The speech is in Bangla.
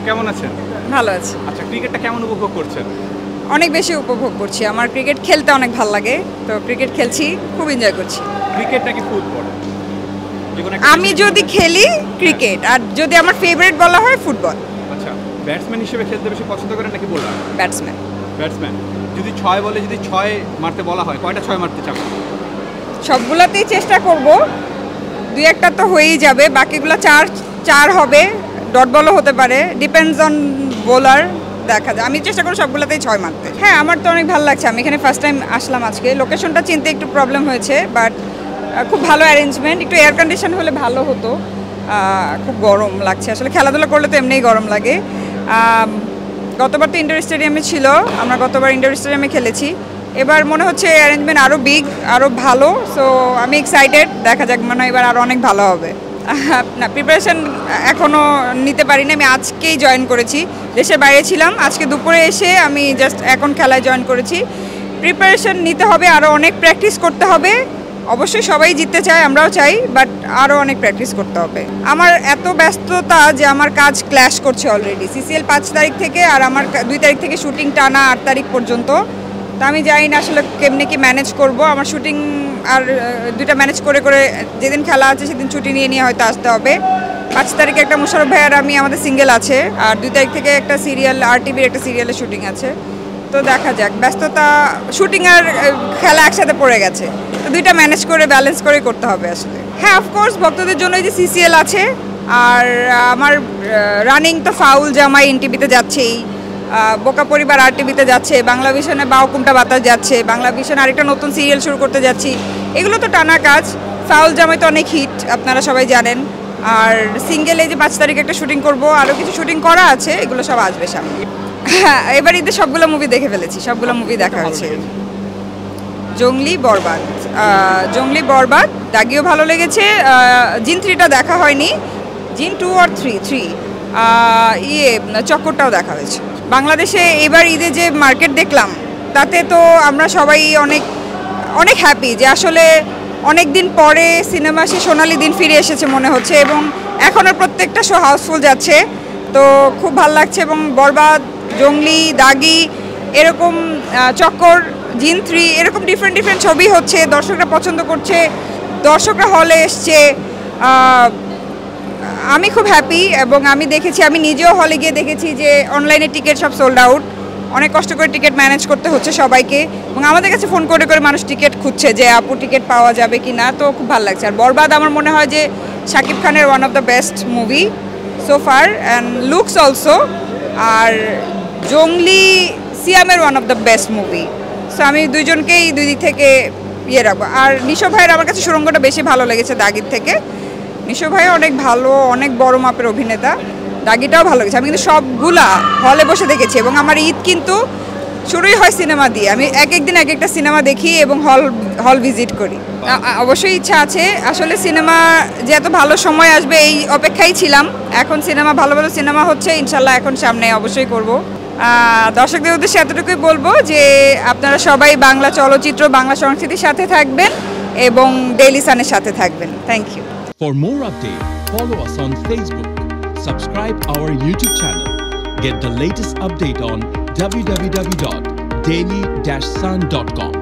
কেমন আছেন? ভালো আছি। আচ্ছা, ক্রিকেটটা কেমন উপভোগ করছেন? অনেক বেশি উপভোগ করছি। আমার ক্রিকেট খেলতে অনেক ভালো লাগে, তো ক্রিকেট খেলছি, খুব এনজয় করছি। ক্রিকেট নাকি ফুটবল? আমি যদি খেলি ক্রিকেট, আর যদি আমার ফেভারিট বলা হয় ফুটবল। আচ্ছা, ব্যাটসম্যান হিসেবে খেলতে বেশি পছন্দ করেন নাকি বোলার? ব্যাটসম্যান। ব্যাটসম্যান। যদি 6 বলে যদি 6 মারতে বলা হয়, কয়টা 6 মারতে চান? সবগুলোতেই চেষ্টা করব, দুই একটা তো হয়েই যাবে, বাকিগুলো 4 হবে, ডট বলও হতে পারে, ডিপেন্ডস অন বোলার, দেখা যায়। আমি চেষ্টা করি সবগুলোতেই 6 মারতে। হ্যাঁ, আমার তো অনেক ভালো লাগছে। আমি এখানে ফার্স্ট টাইম আসলাম আজকে। লোকেশনটা চিনতে একটু প্রবলেম হয়েছে, বাট খুব ভালো অ্যারেঞ্জমেন্ট। একটু এয়ার কন্ডিশন হলে ভালো হতো। খুব গরম লাগছে আসলে, খেলাধুলা করলে তো এমনিই গরম লাগে। গতবার তো ইন্ডোর স্টেডিয়ামে ছিল, আমরা গতবার ইন্ডোর স্টেডিয়ামে খেলেছি। এবার মনে হচ্ছে অ্যারেঞ্জমেন্ট আরও বিগ, আরও ভালো। সো আমি এক্সাইটেড, দেখা যাক, মনে হয় এবার আরও অনেক ভালো হবে। না, প্রিপারেশন এখনও নিতে পারিনি। আমি আজকেই জয়েন করেছি, দেশের বাইরে ছিলাম। আজকে দুপুরে এসে আমি জাস্ট এখন খেলায় জয়েন করেছি। প্রিপারেশন নিতে হবে, আরও অনেক প্র্যাকটিস করতে হবে। অবশ্যই সবাই জিততে চায়, আমরাও চাই, বাট আরও অনেক প্র্যাকটিস করতে হবে। আমার এত ব্যস্ততা যে আমার কাজ ক্ল্যাশ করছে অলরেডি। সিসিএল 5 তারিখ থেকে, আর আমার 2 তারিখ থেকে শুটিং টানা 8 তারিখ পর্যন্ত। তো আমি জানি না আসলে কেমনি কি ম্যানেজ করব। আমার শুটিং আর 2টা ম্যানেজ করে করে যেদিন খেলা আছে সেদিন ছুটি নিয়ে নিয়ে হয়তো আসতে হবে। 5 তারিখে একটা মোশাররফ ভাইয়ার আমাদের সিঙ্গেল আছে, আর 2 তারিখ থেকে একটা সিরিয়াল, RTVর একটা সিরিয়ালের শুটিং আছে। তো দেখা যাক, ব্যস্ততা, শুটিং আর খেলা একসাথে পড়ে গেছে, তো 2টা ম্যানেজ করে ব্যালেন্স করে করতে হবে আসলে। হ্যাঁ, অফকোর্স ভক্তদের জন্য যে সিসিএল আছে, আর আমার রানিং তো ফাউল জামাই এনটিভিতে যাচ্ছেই, বোকা পরিবার RTVতে যাচ্ছে, বাংলা ভিশনে বাউকুমটা বাতাস যাচ্ছে, বাংলা ভিশন আরেকটা নতুন সিরিয়াল শুরু করতে যাচ্ছি। এগুলো তো টানা কাজ। ফাউল জামাই তো অনেক হিট, আপনারা সবাই জানেন। আর সিঙ্গেলে যে 5 তারিখে একটা শুটিং করব, আরও কিছু শুটিং করা আছে, এগুলো সব আসবে সামনে। হ্যাঁ, এবার ঈদে সবগুলো মুভি দেখে ফেলেছি, সবগুলো মুভি দেখা হয়েছে। জঙ্গলি, বরবাদ। জঙ্গলি, বরবাদ, দাগিও ভালো লেগেছে। জিন 3টা দেখা হয়নি, জিন 2 আর 3 চক্করটাও দেখা হয়েছে। বাংলাদেশে এবার ঈদে যে মার্কেট দেখলাম, তাতে তো আমরা সবাই অনেক অনেক হ্যাপি যে আসলে অনেক দিন পরে সিনেমা সে সোনালি দিন ফিরে এসেছে মনে হচ্ছে, এবং এখনও প্রত্যেকটা শো হাউসফুল যাচ্ছে, তো খুব ভালো লাগছে। এবং বরবাদ, জঙ্গলি, দাগি, এরকম চক্কর, জিন 3, এরকম ডিফারেন্ট ছবি হচ্ছে, দর্শকরা পছন্দ করছে, দর্শকরা হলে এসছে। আমি খুব হ্যাপি, এবং আমি দেখেছি, আমি নিজেও হলে গিয়ে দেখেছি যে অনলাইনে টিকিট সব সোল্ড আউট। অনেক কষ্ট করে টিকিট ম্যানেজ করতে হচ্ছে সবাইকে, এবং আমাদের কাছে ফোন করে করে মানুষ টিকিট খুঁজছে যে আপু টিকিট পাওয়া যাবে কি না। তো খুব ভালো লাগছে। আর বরবাদ আমার মনে হয় যে শাকিব খানের one of the best movie so far, and looks also. আর জঙ্গলি সিয়ামের one of the best movie. So আমি দুইজনকেই দুই দিক থেকে রাখবো। আর নিশো ভাইয়ের আমার কাছে সুড়ঙ্গটা বেশি ভালো লেগেছে দাগির থেকে। নিশো ভাই অনেক ভালো, অনেক বড় মাপের অভিনেতা। দাগিটাও ভালো লেগেছে। আমি কিন্তু সবগুলা হলে বসে দেখেছি, এবং আমার ঈদ কিন্তু শুরুই হয় সিনেমা দিয়ে। আমি এক একদিন এক একটা সিনেমা দেখি এবং হল ভিজিট করি। অবশ্যই ইচ্ছা আছে আসলে, সিনেমা যে এত ভালো সময় আসবে এই অপেক্ষাই ছিলাম। এখন সিনেমা, ভালো ভালো সিনেমা হচ্ছে, ইনশাল্লাহ এখন সামনে অবশ্যই করব। দর্শকদের উদ্দেশ্যে এতটুকুই বলবো যে আপনারা সবাই বাংলা চলচ্চিত্র, বাংলা সংস্কৃতির সাথে থাকবেন এবং ডেইলি সানের সাথে থাকবেন। Thank you. For more updates, follow us on Facebook, subscribe our YouTube channel, get the latest update on www.daily-sun.com.